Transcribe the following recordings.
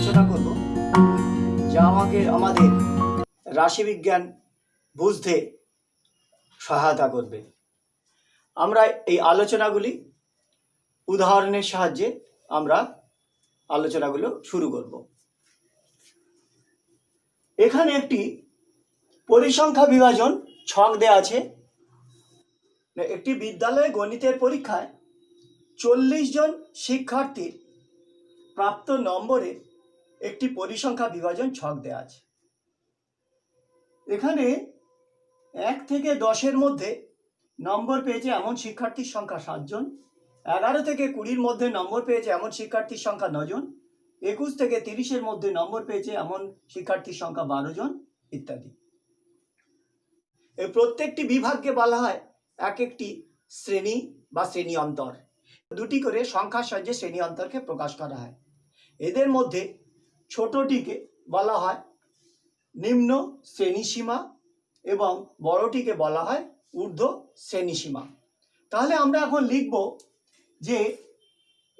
আলোচনা করব, যা আমাদের রাশিবিজ্ঞান বুঝতে সহায়তা করবে। আমরা এই আলোচনাগুলি উদাহরণের সাহায্যে আমরা আলোচনাগুলো শুরু করব। এখানে একটি পরিসংখ্যা বিভাজন ছক দেয়া আছে। একটি বিদ্যালয়ে গণিতের পরীক্ষায় 40 জন শিক্ষার্থীর প্রাপ্ত নম্বরে একটি পরিসংখ্যা বিভাজন ছক দেয়া আছে। এখানে 1 থেকে 10-এর মধ্যে নম্বর পেয়েছে এমন শিক্ষার্থীর সংখ্যা 7 জন, 11 থেকে 20-এর মধ্যে নম্বর পেয়েছে এমন শিক্ষার্থীর সংখ্যা 9 জন, 21 থেকে 30-এর মধ্যে নম্বর পেয়েছে এমন শিক্ষার্থীর সংখ্যা 12 জন ইত্যাদি। এই প্রত্যেকটি বিভাগকে বলা হয় এক একটি শ্রেণী বা শ্রেণী অন্তর। দুটি করে সংখ্যার সাহায্যে শ্রেণী অন্তরকে প্রকাশ করা হয়। এদের মধ্যে ছোটটিকে বলা হয় নিম্ন শ্রেণীসীমা এবং বড়টিকে বলা হয় ঊর্ধ্ব শ্রেণীসীমা। তাহলে আমরা এখন লিখব যে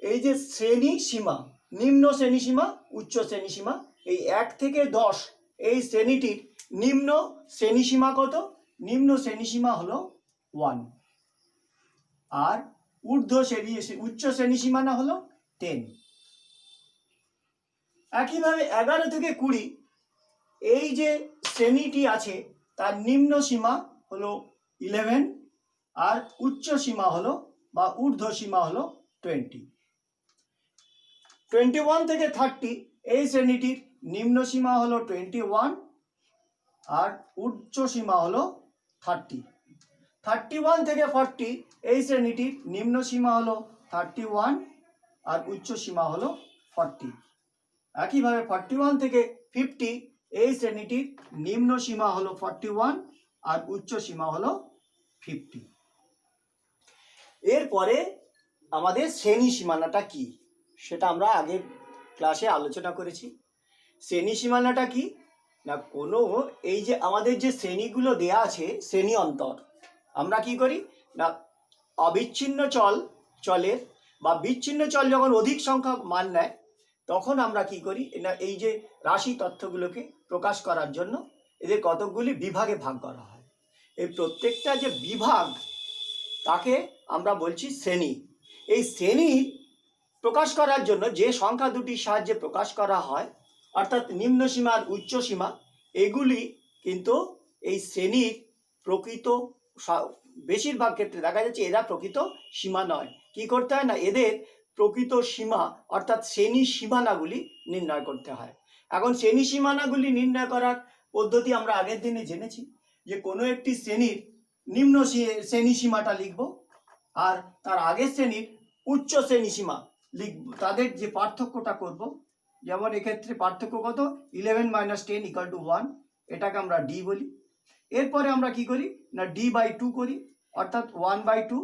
এই যে শ্রেণীসীমা, নিম্ন শ্রেণীসীমা, উচ্চ শ্রেণীসীমা, এই 1 থেকে 10 এই শ্রেণীটির নিম্ন শ্রেণীসীমা কত? নিম্ন শ্রেণীসীমা হলো 1, আর উচ্চ শ্রেণীসীমানা হলো 10। একইভাবে 11 থেকে 20 এই যে শ্রেণীটি আছে তার নিম্ন সীমা হলো 11, আর উচ্চ সীমা হলো বা ঊর্ধ্ব সীমা হলো 20। 21 থেকে 30 এই শ্রেণীটির নিম্ন সীমা হলো 21, আর উচ্চ সীমা হলো 30। 31 থেকে 40 এই শ্রেণীটির নিম্ন সীমা হলো 31, আর উচ্চ সীমা হলো 40। একইভাবে 41 থেকে 50 এই শ্রেণীটির নিম্ন সীমা হলো 41, আর উচ্চ সীমা হলো 50। এরপরে আমাদের শ্রেণী সীমানাটা কি সেটা আমরা আগের ক্লাসে আলোচনা করেছি। শ্রেণী সীমানাটা কি না, কোনো এই যে আমাদের যে শ্রেণীগুলো দেয়া আছে শ্রেণী অন্তর, আমরা কি করি না অবিচ্ছিন্ন চলের বা বিচ্ছিন্ন চল যখন অধিক সংখ্যক মান নেয় তখন আমরা কি করি না এই যে রাশি তথ্যগুলোকে প্রকাশ করার জন্য এদের কতকগুলি বিভাগে ভাগ করা হয়। এই প্রত্যেকটা যে বিভাগ তাকে আমরা বলছি শ্রেণী। এই শ্রেণী প্রকাশ করার জন্য যে সংখ্যা দুটির সাহায্যে প্রকাশ করা হয় অর্থাৎ নিম্ন সীমা আর উচ্চ সীমা, এগুলি কিন্তু এই শ্রেণীর প্রকৃত বেশিরভাগ ক্ষেত্রে দেখা যাচ্ছে এরা প্রকৃত সীমা নয়। কি করতে হয় না এদের প্রকৃত সীমা অর্থাৎ শ্রেণী সীমানাগুলি নির্ণয় করতে হয়। এখন শ্রেণী সীমানাগুলি নির্ণয় করার পদ্ধতি আমরা আগের দিনে জেনেছি যে কোনো একটি শ্রেণীর নিম্ন শ্রেণী সীমাটা লিখব আর তার আগের শ্রেণীর উচ্চ শ্রেণী সীমা লিখব, তাদের যে পার্থক্যটা করব। যেমন এক্ষেত্রে পার্থক্য কত? 11 - 10 = 1, এটাকে আমরা ডি বলি। এরপরে আমরা কি করি না d/2 করি, অর্থাৎ 1/2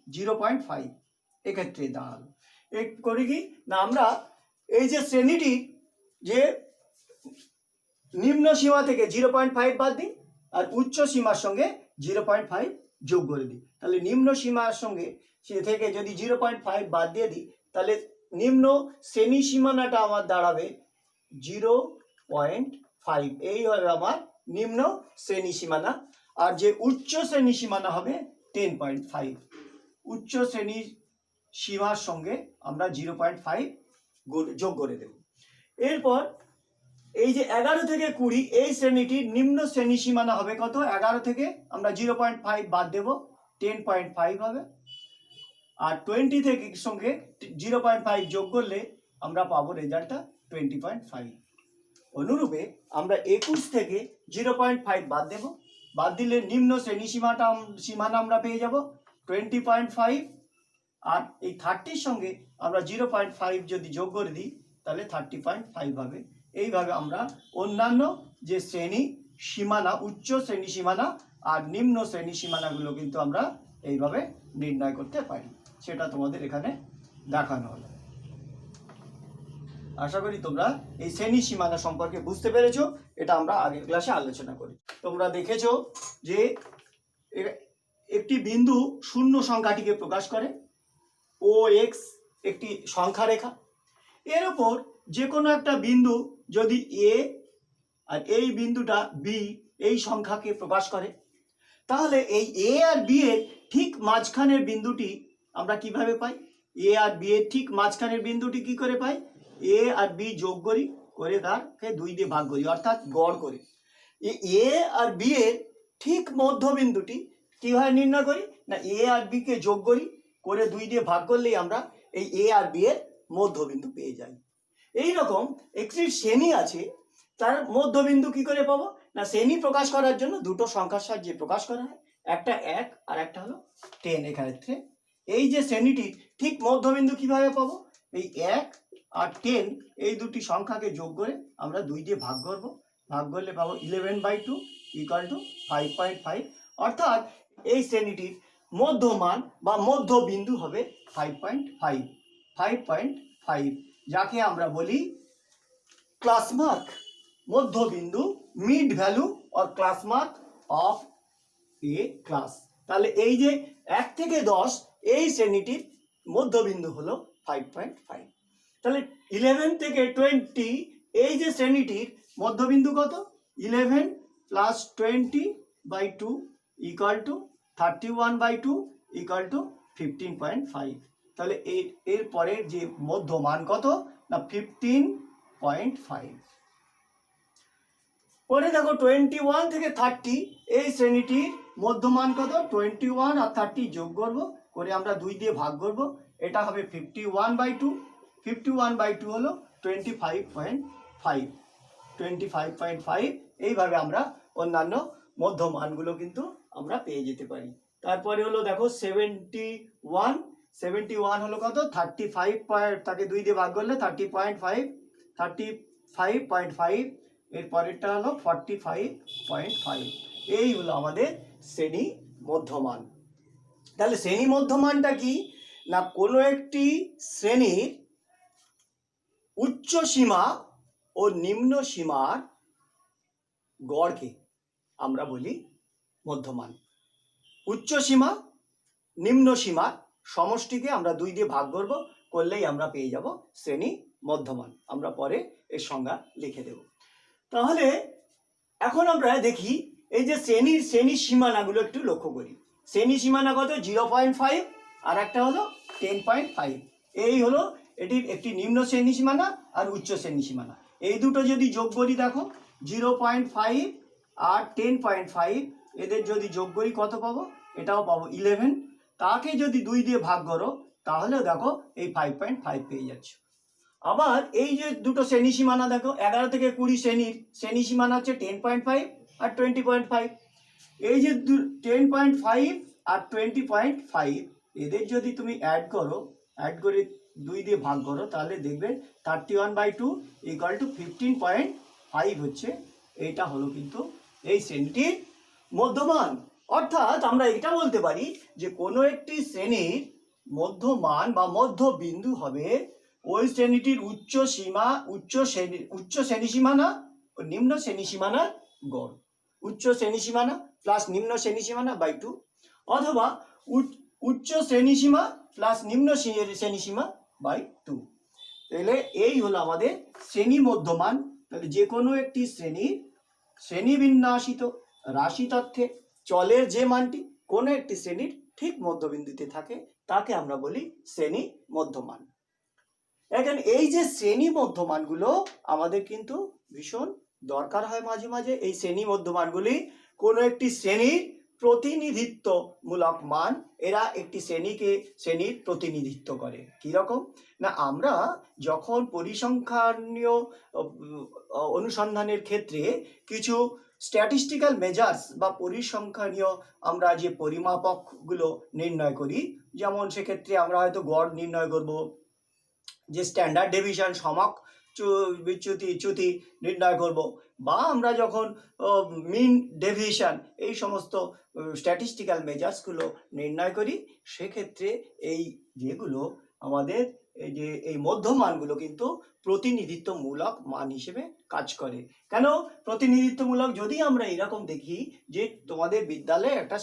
0.5 এক্ষেত্রে দাঁড়ালো। এই করি কি না আমরা এই যে শ্রেণীটি যে নিম্ন সীমা থেকে 0.5 বাদ দিই আর উচ্চ সীমার সঙ্গে 0.5 যোগ করে দিই। তাহলে নিম্ন সীমার সঙ্গে সে থেকে যদি 0.5 বাদ দিয়ে দিই তাহলে নিম্ন শ্রেণী সীমানাটা আমার দাঁড়াবে 0.5, এই হবে আমার নিম্ন শ্রেণী সীমানা। আর যে উচ্চ শ্রেণী সীমানা হবে 10.5। উচ্চ শ্রেণী সীমার সঙ্গে আমরা 0.5 যোগ করে দেব। এরপর এই যে 11 থেকে 20 এই শ্রেণীটির নিম্ন শ্রেণী সীমানা হবে কত? 11 থেকে আমরা 0.5 বাদ দেব, 10.5 হবে। আর 20 থেকে সঙ্গে 0.5 যোগ করলে আমরা পাবো রেজাল্টটা 20.5। অনুরূপে আমরা 21 থেকে 0.5 বাদ দেব, বাদ দিলে নিম্ন শ্রেণী সীমানা আমরা পেয়ে যাব 20.5। আর এই 30-র সঙ্গে আমরা 0.5 যদি যোগ করে দিই তাহলে 30.5 হবে। এইভাবে আমরা অন্যান্য যে শ্রেণী সীমানা, উচ্চ শ্রেণী সীমানা আর নিম্ন শ্রেণী সীমানাগুলো কিন্তু আমরা এইভাবে নির্ণয় করতে পারি। সেটা তোমাদের এখানে দেখানো হলো। আশা করি তোমরা এই শ্রেণী সীমানা সম্পর্কে বুঝতে পেরেছো। এটা আমরা আগের ক্লাসে আলোচনা করি। তোমরা দেখেছো যে একটি বিন্দু শূন্য সংখ্যাটিকে প্রকাশ করে, ও এক্স একটি সংখ্যা রেখা, এর উপর যে কোনো একটা বিন্দু যদি এ আর এই বিন্দুটা বি এই সংখ্যাকে প্রকাশ করে, তাহলে এই এ আর বি এর ঠিক মাঝখানের বিন্দুটি আমরা কিভাবে পাই? এ আর বি এর ঠিক মাঝখানের বিন্দুটি কি করে পাই? এ আর বি যোগ করি, করে তাকে 2 দিয়ে ভাগ করি, অর্থাৎ গড় করে। এ আর বি এর ঠিক মধ্যবিন্দুটি কিভাবে নির্ণয় করি? না, এ আর বি কে যোগ করি, করে 2 দিয়ে ভাগ করলেই আমরা এই এ আর বি এর মধ্যবিন্দু পেয়ে যাই। এইরকম একটি শ্রেণী আছে, তার মধ্যবিন্দু কি করে পাবো? না, শ্রেণী প্রকাশ করার জন্য দুটো সংখ্যার সাহায্যে প্রকাশ করা হয়, একটা 1 আর একটা হলো 10। এক্ষেত্রে এই যে শ্রেণীটির ঠিক মধ্যবিন্দু কিভাবে পাবো? এই 1 আর 10 এই দুটি সংখ্যাকে যোগ করে আমরা 2 দিয়ে ভাগ করব, ভাগ করলে পাবো 11/2 ইকুয়াল টু 5.5। অর্থাৎ এই শ্রেণীটির মধ্যমান বা মধ্যবিন্দু হবে 5.5, যাকে আমরা বলি ক্লাস মার্ক, মধ্যবিন্দু, mid value or class mark of a class. তাহলে এই যে 1 থেকে 10 এই শ্রেণীটির মধ্যবিন্দু হলো 5.5। তাহলে 11 থেকে 20 এই যে শ্রেণীটির মধ্যবিন্দু কত? 11 plus 20/2 equal to 31/2 equal to 15.5। তাহলে এর পরের যে মধ্যমান কত? না 15.5। পরে দেখো 21 থেকে 30 এই শ্রেণীটির মধ্যমান কত? 21 আর 30 যোগ করব, করে আমরা 2 দিয়ে ভাগ করব, এটা হবে 51/2। 51/2 হলো 25.5। এইভাবে আমরা অন্যান্য মধ্যমানগুলো কিন্তু আমরা পেয়ে যেতে পারি। তারপরে হলো দেখো 71 হলো কত? 35, তাকে 2 দিয়ে ভাগ করলে 35.5। এর পরেরটা হলো 45.5। এই হলো আমাদের শ্রেণী মধ্যমান। তাহলে শ্রেণী মধ্যমানটা কি? না, কোনো একটি শ্রেণীর উচ্চ সীমা ও নিম্ন সীমার গড়কে আমরা বলি মধ্যমান। উচ্চ সীমা নিম্ন সীমার সমষ্টিকে আমরা 2 দিয়ে ভাগ করব, করলেই আমরা পেয়ে যাব শ্রেণী মধ্যমান। আমরা পরে এর সংজ্ঞা লিখে দেব। তাহলে এখন আমরা দেখি এই যে শ্রেণী সীমানাগুলো একটু লক্ষ্য করি। শ্রেণী সীমানা কত? 0.5 আর একটা হলো 10.5। এই হলো এটির একটি নিম্ন শ্রেণী সীমানা আর উচ্চ শ্রেণী সীমানা। এই দুটো যদি যোগ করি, দেখো 0.5 আর 10.5 এদের যদি যোগ করি কত পাবো? এটাও পাবো 11। তাকে যদি 2 দিয়ে ভাগ করো তাহলে দেখো এই 5.5 পেয়ে যাচ্ছ। আবার এই যে দুটো শ্রেণী সীমানা দেখো, 11 থেকে 20 শ্রেণী সীমানা হচ্ছে 10.5 আর 20.5। এই যে 10.5 আর 20.5 এদের যদি তুমি অ্যাড করে 2 দিয়ে ভাগ করো, তাহলে দেখবে 31/2 ইকুয়াল টু 15.5 হচ্ছে। এইটা হলো কিন্তু এই শ্রেণীটির মধ্যমান। অর্থাৎ আমরা এটা বলতে পারি যে কোনো একটি শ্রেণীর মধ্যমান বা মধ্যবিন্দু হবে ওই শ্রেণীটির উচ্চ শ্রেণী সীমানা ও নিম্ন শ্রেণী সীমানার গড়। উচ্চ শ্রেণী সীমানা প্লাস নিম্ন শ্রেণী সীমানা বাই 2, অথবা উচ্চ শ্রেণী সীমা প্লাস নিম্ন শ্রেণী সীমা বাই 2। তাহলে এই হলো আমাদের শ্রেণী মধ্যমান। তাহলে যে কোনো একটি শ্রেণীবিন্যাসিত রাশি তথ্যে চলের যে মানটি কোনো একটি শ্রেণীর ঠিক মধ্যবিন্দুতে থাকে তাকে আমরা বলি শ্রেণী মধ্যমান। এখন এই যে শ্রেণী মধ্যমানগুলো আমাদের কিন্তু ভীষণ দরকার হয় মাঝে মাঝে। এই শ্রেণী মধ্যমানগুলি কোনো একটি শ্রেণীর প্রতিনিধিত্বমূলক মান, এরা একটি শ্রেণীর প্রতিনিধিত্ব করে। কিরকম? না, আমরা যখন পরিসংখ্যানীয় অনুসন্ধানের ক্ষেত্রে কিছু স্ট্যাটিস্টিক্যাল মেজার্স বা পরিসংখ্যানীয় আমরা যে পরিমাপকগুলো নির্ণয় করি, যেমন সেক্ষেত্রে আমরা হয়তো গড় নির্ণয় করব, যে স্ট্যান্ডার্ড ডেভিয়েশন সমাক চ্যুতি নির্ণয় করব, বা আমরা যখন মিন ডেভিয়েশন এই সমস্ত স্ট্যাটিস্টিক্যাল মেজার্সগুলো নির্ণয় করি, সেক্ষেত্রে এই যেগুলো আমাদের এই মধ্যমানগুলো কিন্তু প্রতিনিধিত্বমূলক মান হিসেবে কাজ করে। কেন প্রতিনিধিত্বমূলক? যদি আমরা এরকম দেখি যে তোমাদের বিদ্যালয়ে একটা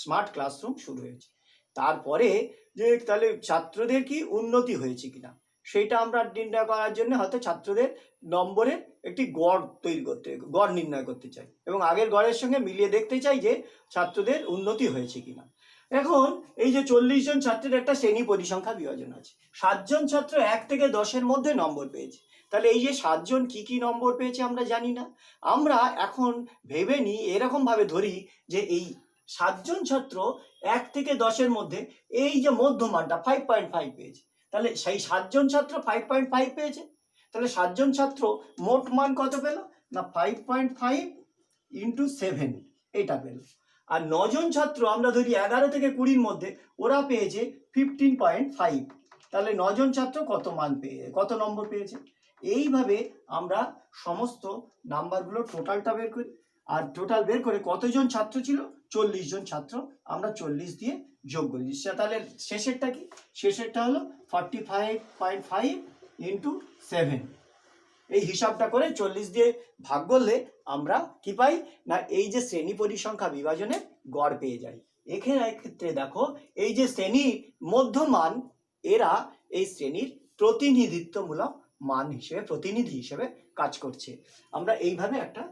স্মার্ট ক্লাসরুম শুরু হয়েছে, তারপরে যে তাহলে ছাত্রদের কি উন্নতি হয়েছে কিনা সেইটা আমরা নির্ণয় করার জন্য হয়তো ছাত্রদের নম্বরের একটি গড় গড় নির্ণয় করতে চাই এবং আগের গড়ের সঙ্গে মিলিয়ে দেখতে চাই যে ছাত্রদের উন্নতি হয়েছে কিনা। এখন এই যে 40 জন ছাত্রের একটা শ্রেণী পরিসংখ্যা বিভাজন আছে, 7 জন ছাত্র 1 থেকে 10-এর মধ্যে নম্বর পেয়েছে। তাহলে এই যে 7 জন কি নম্বর পেয়েছে আমরা জানি না, আমরা এখন ভেবে নিই, এরকম ভাবে ধরি যে এই 7 জন ছাত্র 1 থেকে 10-এর মধ্যে এই যে মধ্যমানটা 5.5 পেয়েছে। তাহলে সেই 7 জন ছাত্র 5.5 পেয়েছে, তাহলে 7 জন ছাত্র মোট মান কত পেল না 5.5 ইন্টু 7 এটা পেল। আর 9 জন ছাত্র আমরা ধরি 11 থেকে 20-এর মধ্যে, ওরা পেয়েছে 15.5। তাহলে 9 জন ছাত্র কত নম্বর পেয়েছে। এইভাবে আমরা সমস্ত নাম্বারগুলো টোটালটা বের করি, আর টোটাল বের করে কতজন ছাত্র ছিল 40 জন ছাত্র, আমরা 40 দিয়ে যোগ করি। তাহলে শেষেরটা কি, শেষেরটা হলো 45.5 ইন্টু 7। এই হিসাবটা করে 40 দিয়ে ভাগ করলে আমরা কি পাই না এই যে শ্রেণী পরিসংখ্যা বিভাজনে গড় পেয়ে যাই। এক্ষেত্রে দেখো এই যে শ্রেণীর মধ্যমান, এরা এই শ্রেণীর প্রতিনিধিত্বমূলক মান হিসেবে, প্রতিনিধি হিসেবে কাজ করছে। আমরা এইভাবে একটা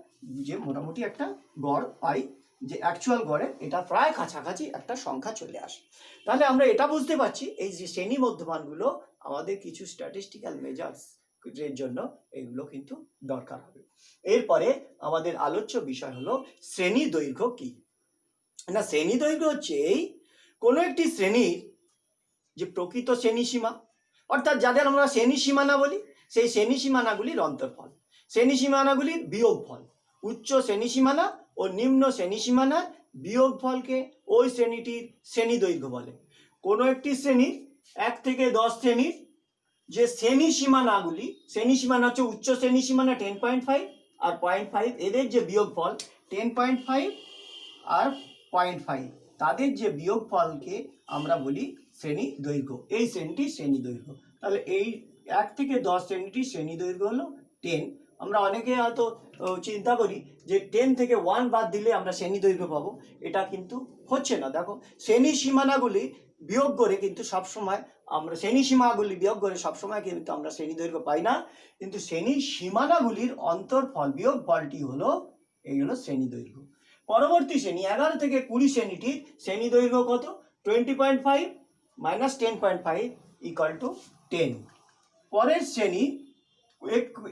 যে মোটামুটি একটা গড় পাই, যে অ্যাকচুয়াল গড়ে এটা প্রায় কাছাকাছি একটা সংখ্যা চলে আসে। তাহলে আমরা এটা বুঝতে পারছি এই যে শ্রেণী মধ্যমানগুলো আমাদের কিছু স্ট্যাটিস্টিক্যাল মেজার্স এর জন্য এগুলো কিন্তু দরকার হবে। এরপরে আমাদের আলোচ্য বিষয় হলো শ্রেণী দৈর্ঘ্য কি না। শ্রেণী দৈর্ঘ্য হচ্ছে এই কোনো একটি শ্রেণীর যে প্রকৃত শ্রেণী সীমা, অর্থাৎ যাদের আমরা শ্রেণী সীমানা বলি, সেই শ্রেণী সীমানাগুলির অন্তর্ফল, শ্রেণী সীমানাগুলির বিয়োগফল। উচ্চ শ্রেণী সীমানা ও নিম্ন শ্রেণী সীমানার বিয়োগফলকে ওই শ্রেণীটির শ্রেণী দৈর্ঘ্য বলে। কোনো একটি শ্রেণীর 1 থেকে 10 শ্রেণীর যে শ্রেণী সীমানাগুলি, শ্রেণী সীমানা হচ্ছে উচ্চ শ্রেণী সীমানা 10.5 আর 0.5, এদের যে বিয়োগফল 10.5 আর 0.5, তাদের যে বিয়োগফলকে আমরা বলি শ্রেণী দৈর্ঘ্য। এই শ্রেণীটি শ্রেণী দৈর্ঘ্য। তাহলে এই 1 থেকে 10 শ্রেণীটি শ্রেণী দৈর্ঘ্য হলো 10। আমরা অনেকে হয়তো চিন্তা করি যে 10 থেকে 1 বাদ দিলে আমরা শ্রেণী দৈর্ঘ্য পাবো, এটা কিন্তু হচ্ছে না। দেখো শ্রেণী সীমানাগুলি বিয়োগ করে কিন্তু সবসময় আমরা শ্রেণী সীমাগুলি বিয়োগ করে সবসময় কিন্তু আমরা শ্রেণী দৈর্ঘ্য পাই না, কিন্তু শ্রেণী সীমানাগুলির অন্তর্ফল বিয়োগফলটি হলো এই হলো শ্রেণী দৈর্ঘ্য। পরবর্তী শ্রেণী 11 থেকে 20 শ্রেণীটির শ্রেণী দৈর্ঘ্য কত, 20.5 মাইনাস 10.5 ইকুয়াল টু 10। পরের শ্রেণী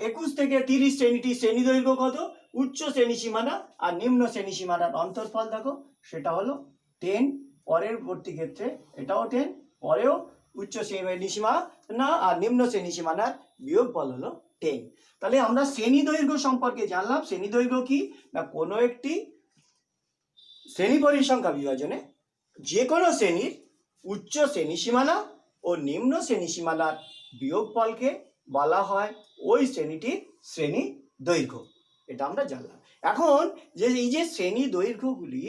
21 থেকে 30 শ্রেণীটির শ্রেণী দৈর্ঘ্য কত, উচ্চ শ্রেণী সীমানা আর নিম্ন শ্রেণী সীমানার অন্তর্ফল দেখো সেটা হলো 10। পরবর্তী ক্ষেত্রে এটাও 10, পরেও উচ্চ শ্রেণী সীমানা আর নিম্ন শ্রেণী সীমানার বিয়োগফল হলো 10। তাহলে আমরা শ্রেণী দৈর্ঘ্য সম্পর্কে জানলাম। শ্রেণী দৈর্ঘ্য কি না, কোনো একটি শ্রেণী পরিসংখ্যা বিভাজনে যে কোনো শ্রেণীর উচ্চ শ্রেণী সীমানা ও নিম্ন শ্রেণী সীমানার বিয়োগফলকে বলা হয় ওই শ্রেণীটির শ্রেণী দৈর্ঘ্য। এটা আমরা জানলাম। এখন যে এই যে শ্রেণী দৈর্ঘ্যগুলি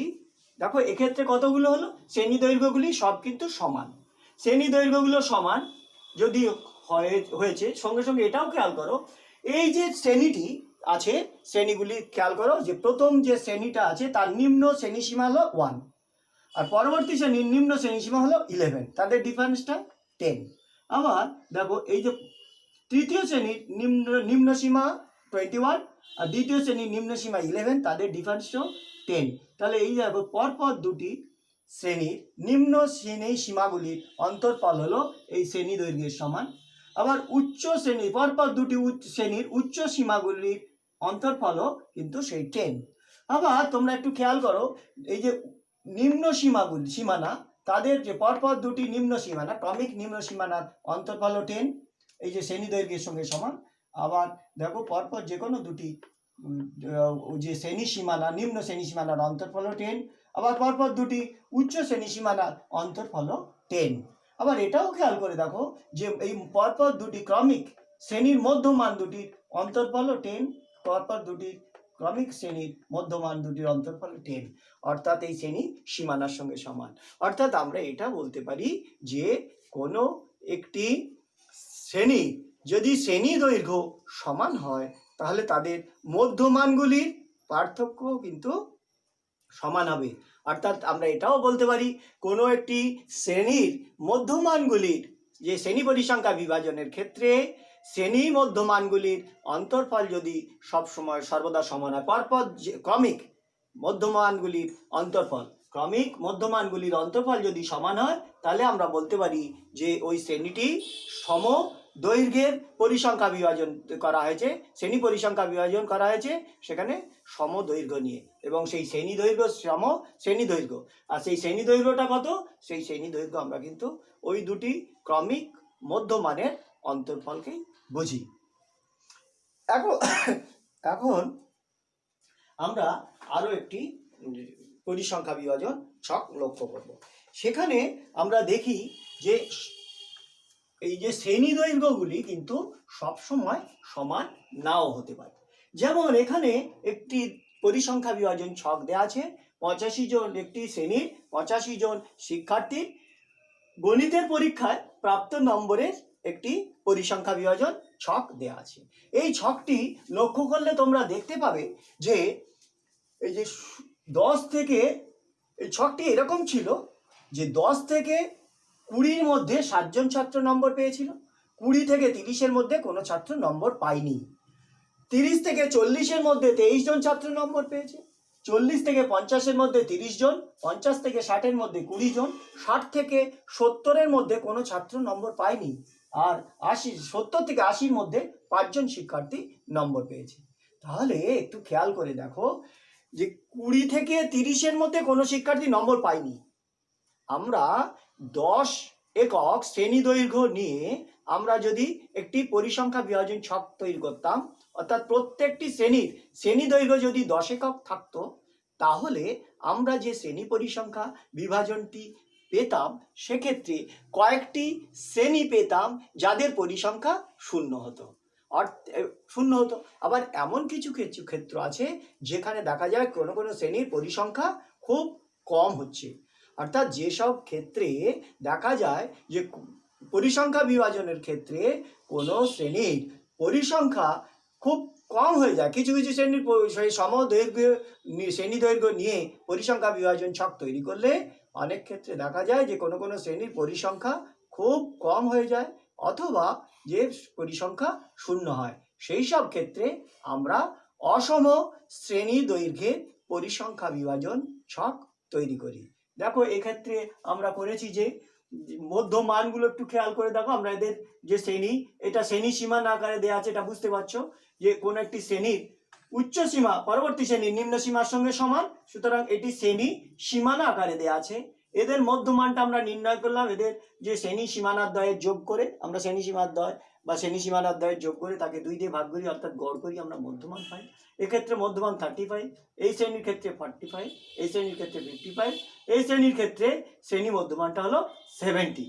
দেখো এক্ষেত্রে কতগুলো হলো, শ্রেণী দৈর্ঘ্যগুলি সব কিন্তু সমান। শ্রেণী দৈর্ঘ্যগুলো সমান যদি হয়েছে, সঙ্গে সঙ্গে এটাও খেয়াল করো এই যে শ্রেণীটি আছে, শ্রেণীগুলি খেয়াল করো যে প্রথম যে শ্রেণীটা আছে তার নিম্ন শ্রেণী সীমা হলো 1 আর পরবর্তী শ্রেণীর নিম্ন শ্রেণী সীমা হলো 11, তাদের ডিফারেন্সটা 10। আবার দেখো এই যে তৃতীয় শ্রেণীর নিম্ন সীমা 21 আর দ্বিতীয় শ্রেণীর নিম্ন সীমা 11, তাদের ডিফারেন্সও 10। তাহলে এই দেখো পরপর দুটি শ্রেণীর নিম্ন শ্রেণী সীমাগুলির অন্তর্ফল হলো এই শ্রেণী দৈর্ঘ্যের সমান। আবার উচ্চ শ্রেণী পরপর দুটি শ্রেণীর উচ্চ সীমাগুলির অন্তর্ফলও কিন্তু সেই 10। আবার তোমরা একটু খেয়াল করো এই যে নিম্ন সীমানা, তাদের যে পরপর দুটি নিম্ন সীমানা ক্রমিক নিম্ন সীমানার অন্তর্ফলও 10, এই যে শ্রেণী দৈর্ঘ্যের সঙ্গে সমান। আবার দেখো পরপর যে কোনো দুটি যে শ্রেণী সীমানা নিম্ন শ্রেণী সীমানার অন্তর্ফলও 10, আবার পরপর দুটি উচ্চ শ্রেণী সীমানার অন্তর্ফলও 10। আবার এটাও খেয়াল করে দেখো যে এই পরপর দুটি ক্রমিক শ্রেণীর মধ্যমান দুটির অন্তর্ফলও 10, পরপর দুটি ক্রমিক শ্রেণীর মধ্যমান দুটির অন্তর্ফল 10, অর্থাৎ এই শ্রেণী সীমানার সঙ্গে সমান। অর্থাৎ আমরা এটা বলতে পারি যে কোনো একটি শ্রেণী যদি শ্রেণী দৈর্ঘ্য সমান হয় তাহলে তাদের মধ্যমানগুলির পার্থক্য কিন্তু সমান হবে। অর্থাৎ আমরা এটাও বলতে পারি কোনো একটি শ্রেণীর মধ্যমানগুলির যে শ্রেণী পরিসংখ্যা বিভাজনের ক্ষেত্রে শ্রেণী মধ্যমানগুলির অন্তর্ফল যদি সবসময় সর্বদা সমান হয়, পরপর ক্রমিক মধ্যমানগুলির অন্তর্ফল যদি সমান হয়, তাহলে আমরা বলতে পারি যে ওই শ্রেণীটি সম দৈর্ঘ্যের পরিসংখ্যা বিভাজন করা হয়েছে, শ্রেণী পরিসংখ্যা বিভাজন করা হয়েছে সেখানে সম দৈর্ঘ্য নিয়ে, এবং সেই শ্রেণী দৈর্ঘ্য সম শ্রেণী দৈর্ঘ্য। আর সেই শ্রেণী দৈর্ঘ্যটা কত? সেই শ্রেণী দৈর্ঘ্য আমরা কিন্তু ওই দুটি ক্রমিক মধ্যমানের অন্তর্ফলকেই বুঝি। এখন আমরা আরো একটি পরিসংখ্যা বিভাজন ছক লক্ষ্য করব। সেখানে আমরা দেখি যে এই যে শ্রেণী দৈর্ঘ্যগুলি কিন্তু সবসময় সমান নাও হতে পারে। যেমন এখানে একটি পরিসংখ্যা বিভাজন ছক দেওয়া আছে, 85 জন একটি শ্রেণীর 85 জন শিক্ষার্থীর গণিতের পরীক্ষায় প্রাপ্ত নম্বরের একটি পরিসংখ্যা বিভাজন ছক দেওয়া আছে। এই ছকটি লক্ষ্য করলে তোমরা দেখতে পাবে যে এই যে 10 থেকে, এই ছকটি এরকম ছিল যে 10 থেকে 20-র মধ্যে 7 জন ছাত্র নম্বর পেয়েছিল, 20 থেকে 30-এর মধ্যে কোনো ছাত্র নম্বর পায়নি, 30 থেকে 40-এর মধ্যে 23 জন ছাত্র নম্বর পেয়েছে, 40 থেকে 50-এর মধ্যে 30 জন, 50 থেকে 60-এর মধ্যে 20 জন, 60 থেকে 70-এর মধ্যে কোনো ছাত্র নম্বর পায়নি, আর 70 থেকে 80-র মধ্যে 5 জন শিক্ষার্থী নম্বর পেয়েছে। তাহলে একটু খেয়াল করে দেখো যে 20 থেকে 30-এর মধ্যে কোনো শিক্ষার্থী নম্বর পায়নি। আমরা 10 একক শ্রেণী দৈর্ঘ্য নিয়ে আমরা যদি একটি পরিসংখ্যা বিভাজন ছক তৈরি করতাম, অর্থাৎ প্রত্যেকটি শ্রেণী দৈর্ঘ্য যদি 10 একক থাকতো, তাহলে আমরা যে শ্রেণী পরিসংখ্যা বিভাজনটি পেতাম সেক্ষেত্রে কয়েকটি শ্রেণী পেতাম যাদের পরিসংখ্যা শূন্য হতো। আবার এমন কিছু ক্ষেত্র আছে যেখানে দেখা যায় কোনো কোনো শ্রেণীর পরিসংখ্যা খুব কম হচ্ছে, অর্থাৎ যেসব ক্ষেত্রে দেখা যায় যে পরিসংখ্যা বিভাজনের ক্ষেত্রে কোনো শ্রেণীর পরিসংখ্যা খুব কম হয়ে যায়, কিছু কিছু শ্রেণীর শ্রেণী দৈর্ঘ্য নিয়ে পরিসংখ্যা বিভাজন ছক তৈরি করলে অনেক ক্ষেত্রে দেখা যায় যে কোনো কোনো শ্রেণীর পরিসংখ্যা খুব কম হয়ে যায়, অথবা যে পরিসংখ্যা শূন্য হয়। সেই সব ক্ষেত্রে আমরা অসম শ্রেণী দৈর্ঘ্যের পরিসংখ্যা বিভাজন ছক তৈরি করি। দেখো এক্ষেত্রে আমরা করেছি যে মধ্যমানগুলো একটু খেয়াল করে দেখো, আমরা এদের যে শ্রেণী, এটা শ্রেণী সীমানা আকারে দেওয়া আছে, এটা বুঝতে পারছো যে কোন একটি শ্রেণীর উচ্চ সীমা পরবর্তী শ্রেণীর নিম্ন সীমার সঙ্গে সমান, সুতরাং এটি শ্রেণী সীমানা আকারে দেওয়া আছে। এদের মধ্যমানটা আমরা নির্ণয় করলাম এদের যে শ্রেণী সীমানাদ্বয়ের যোগ করে, আমরা শ্রেণী সীমাদ্বয় বা শ্রেণী সীমানাদ্বয়ের যোগ করে তাকে 2 দিয়ে ভাগ করি, অর্থাৎ গড় করি, আমরা মধ্যমান পাই। এক্ষেত্রে মধ্যমান 35, এই শ্রেণীর ক্ষেত্রে 45, এই শ্রেণীর ক্ষেত্রে 55, এই শ্রেণীর ক্ষেত্রে শ্রেণী মধ্যমানটা হলো 70।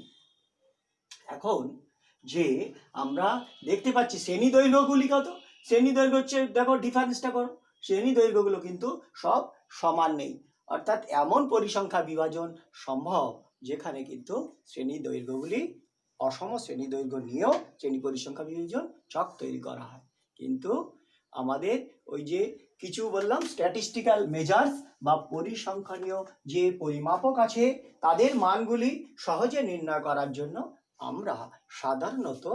এখন যে আমরা দেখতে পাচ্ছি শ্রেণী দৈর্ঘ্যগুলি কত, শ্রেণী দৈর্ঘ্য হচ্ছে, দেখো ডিফারেন্সটা করো, শ্রেণী দৈর্ঘ্যগুলো কিন্তু সব সমান নেই, অর্থাৎ এমন পরিসংখ্যা বিভাজন সম্ভব যেখানে কিন্তু শ্রেণী দৈর্ঘ্যগুলি অসম শ্রেণী দৈর্ঘ্য নিয়েও শ্রেণী পরিসংখ্যা বিভাজন ছক তৈরি করা হয়। কিন্তু আমাদের ওই যে কিছু বললাম স্ট্যাটিস্টিক্যাল মেজার্স বা পরিসংখ্যানীয় যে পরিমাপক আছে তাদের মানগুলি সহজে নির্ণয় করার জন্য আমরা সাধারণত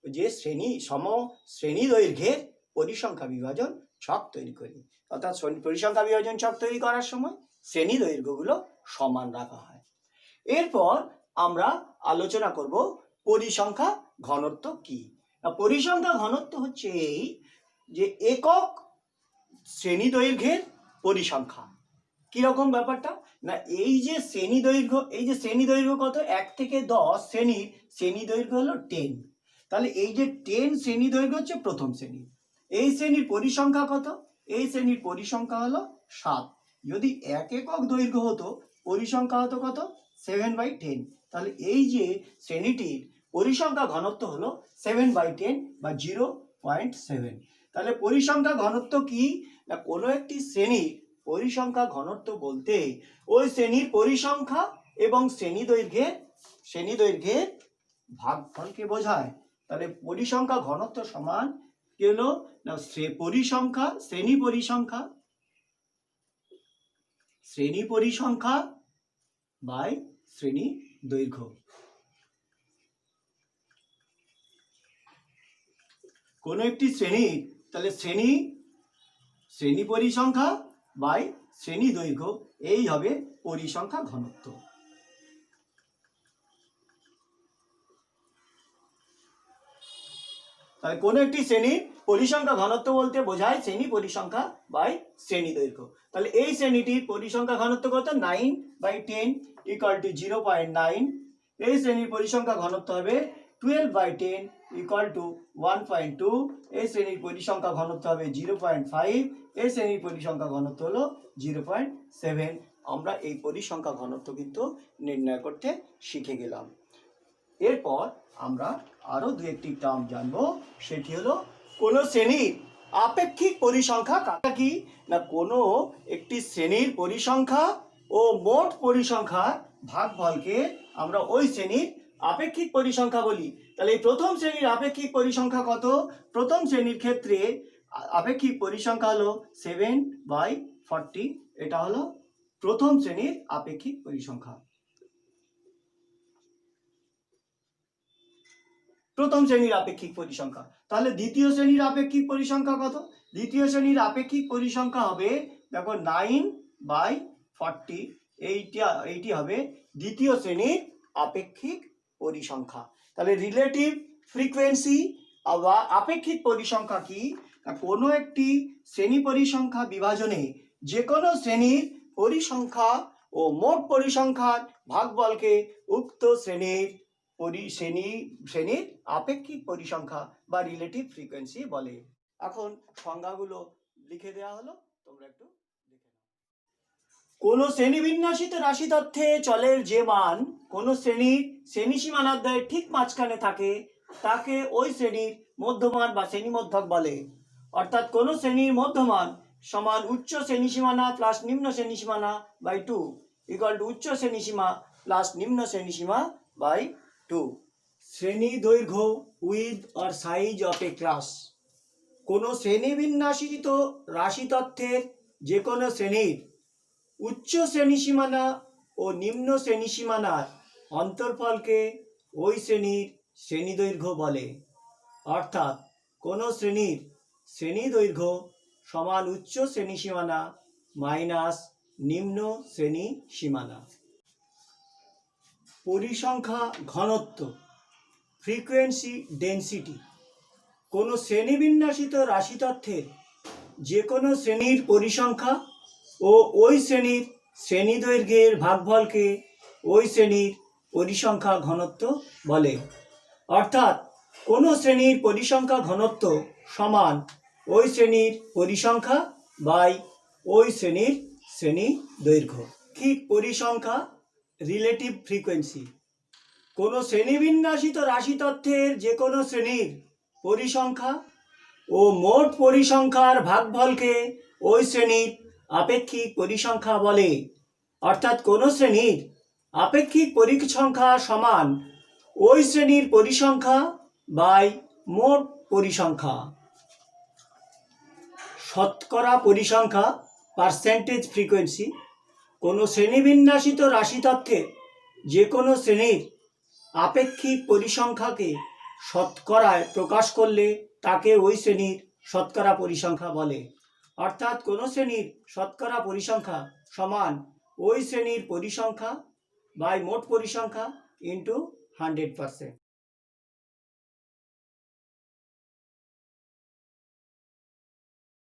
যে শ্রেণী দৈর্ঘ্যের পরিসংখ্যা বিভাজন ছক তৈরি করি, অর্থাৎ পরিসংখ্যা বিভাজন ছক তৈরি করার সময় শ্রেণী দৈর্ঘ্যগুলো সমান রাখা হয়। এরপর আমরা আলোচনা করব পরিসংখ্যা ঘনত্ব কি। পরিসংখ্যা ঘনত্ব হচ্ছে এই যে একক শ্রেণী দৈর্ঘ্যের পরিসংখ্যা। কিরকম ব্যাপারটা না, এই যে শ্রেণী দৈর্ঘ্য, এই যে শ্রেণী দৈর্ঘ্য কত, 1 থেকে 10 শ্রেণী দৈর্ঘ্য হলো 10, তাহলে এই যে 10 শ্রেণী দৈর্ঘ্য হচ্ছে প্রথম শ্রেণী, এই শ্রেণীর পরিসংখ্যা কত, এই শ্রেণীর পরিসংখ্যা হলো 7। যদি 1 একক দৈর্ঘ্য হতো পরিসংখ্যা হতো কত, 7/10, তাহলে এই যে শ্রেণীটির পরিসংখ্যা ঘনত্ব হলো 7/10 বা 0.7। তাহলে পরিসংখ্যা ঘনত্ব কি না, কোনো একটি শ্রেণীর পরিসংখ্যা ঘনত্ব বলতে ওই শ্রেণীর পরিসংখ্যা এবং শ্রেণী দৈর্ঘ্যের ভাগফলকে বোঝায়। তাহলে পরিসংখ্যা ঘনত্ব সমান কি হলো না, শ্রেণী পরিসংখ্যা বাই শ্রেণী দৈর্ঘ্য। কোনো একটি শ্রেণীর, তাহলে শ্রেণী পরিসংখ্যা বাই শ্রেণী দৈর্ঘ্য, এই হবে পরিসংখ্যা ঘনত্ব। তাহলে কোনো একটি শ্রেণীর পরিসংখ্যা ঘনত্ব বলতে বোঝায় শ্রেণী পরিসংখ্যা বাই শ্রেণী দৈর্ঘ্য। তাহলে এই শ্রেণীটির পরিসংখ্যা ঘনত্ব কত? 9/10 = 0.9। এই শ্রেণীর পরিসংখ্যা ঘনত্ব হবে 12/10 = 1.2। এই শ্রেণীর পরিসংখ্যা ঘনত্ব হবে 0.5। এই শ্রেণীর পরিসংখ্যা ঘনত্ব হলো 0.7। আমরা এই পরিসংখ্যা ঘনত্ব কিন্তু নির্ণয় করতে শিখে গেলাম। এরপর আমরা আরো দু একটি টার্ম জানবো, সেটি হলো কোনো শ্রেণীর আপেক্ষিক পরিসংখ্যা কাটা কি না, কোনো একটি শ্রেণীর পরিসংখ্যা ও মোট পরিসংখ্যার ভাগফলকে আমরা ওই শ্রেণীর আপেক্ষিক পরিসংখ্যা বলি। তাহলে এই প্রথম শ্রেণীর আপেক্ষিক পরিসংখ্যা কত? প্রথম শ্রেণীর ক্ষেত্রে আপেক্ষিক পরিসংখ্যা হলো 7/40। এটা হলো প্রথম শ্রেণীর আপেক্ষিক পরিসংখ্যা। প্রথম শ্রেণীর আপেক্ষিক পরিসংখ্যা। তাহলে দ্বিতীয় শ্রেণীর আপেক্ষিক পরিসংখ্যা কত? দ্বিতীয় শ্রেণীর আপেক্ষিক পরিসংখ্যা হবে, দেখো 9/40। এইটি হবে দ্বিতীয় শ্রেণীর আপেক্ষিক পরিসংখ্যা। তাহলে রিলেটিভ ফ্রিকোয়েন্সি বা আপেক্ষিক পরিসংখ্যা কি? কোনো একটি শ্রেণী পরিসংখ্যা বিভাজনে যে কোনো শ্রেণীর পরিসংখ্যা ও মোট পরিসংখ্যার ভাগফলকে উক্ত শ্রেণীর আপেক্ষিক পরিসংখ্যা বা রিলেটিভ ফ্রিকোয়েন্সি বলে। এখন সংজ্ঞাগুলো লিখে দেওয়া হলো, তোমরা একটু দেখে নাও। কোন শ্রেণীবিন্যাসিত রাশি তথ্যে চলের যে মান কোন শ্রেণীর শ্রেণী সীমানার ঠিক মাঝখানে থাকে তাকে ওই শ্রেণীর মধ্যমান বা শ্রেণীমধ্যক বলে। অর্থাৎ কোন শ্রেণীর মধ্যমান সমান উচ্চ শ্রেণী সীমানা প্লাস নিম্ন শ্রেণী সীমানা বাই 2 = উচ্চ শ্রেণী সীমা প্লাস নিম্ন শ্রেণী সীমা বাই 2। শ্রেণী দৈর্ঘ্য with or size of a class. কোনো শ্রেণীবিন্যাসিত রাশি তথ্যের যে কোনো শ্রেণীর উচ্চ শ্রেণী সীমানা ও নিম্ন শ্রেণী সীমানার অন্তর্ফলকে ওই শ্রেণীর শ্রেণী দৈর্ঘ্য বলে। অর্থাৎ কোনো শ্রেণীর শ্রেণী দৈর্ঘ্য সমান উচ্চ শ্রেণী সীমানা মাইনাস নিম্ন শ্রেণী সীমানা। পরিসংখ্যা ঘনত্ব ফ্রিকোয়েন্সি ডেন্সিটি। কোনো শ্রেণীবিন্যাসিত রাশি তথ্যের যে কোনো শ্রেণীর পরিসংখ্যা ও ওই শ্রেণীর শ্রেণী দৈর্ঘ্যের ভাগফলকে ওই শ্রেণীর পরিসংখ্যা ঘনত্ব বলে। অর্থাৎ কোনো শ্রেণীর পরিসংখ্যা ঘনত্ব সমান ওই শ্রেণীর পরিসংখ্যা বাই ওই শ্রেণীর শ্রেণী দৈর্ঘ্য। ঠিক পরিসংখ্যা রিলেটিভ ফ্রিকোয়েন্সি। কোনো শ্রেণীবিন্যাসিত রাশি তথ্যের যে কোনো শ্রেণীর পরিসংখ্যা ও মোট পরিসংখ্যার ভাগফলকে ওই শ্রেণীর আপেক্ষিক পরিসংখ্যা বলে। অর্থাৎ কোনো শ্রেণীর আপেক্ষিক পরিসংখ্যা সমান ওই শ্রেণীর পরিসংখ্যা বাই মোট পরিসংখ্যা। শতকরা পরিসংখ্যা পার্সেন্টেজ ফ্রিকোয়েন্সি। কোনো শ্রেণীবিন্যাসিত রাশি তথ্যে যে কোনো শ্রেণীর আপেক্ষিক পরিসংখ্যাকে শতকরায় প্রকাশ করলে তাকে ওই শ্রেণীর শতকরা পরিসংখ্যা বলে। অর্থাৎ কোনো শ্রেণীর শতকরা পরিসংখ্যা সমান ওই শ্রেণীর পরিসংখ্যা বাই মোট পরিসংখ্যা ইন্টু 100%।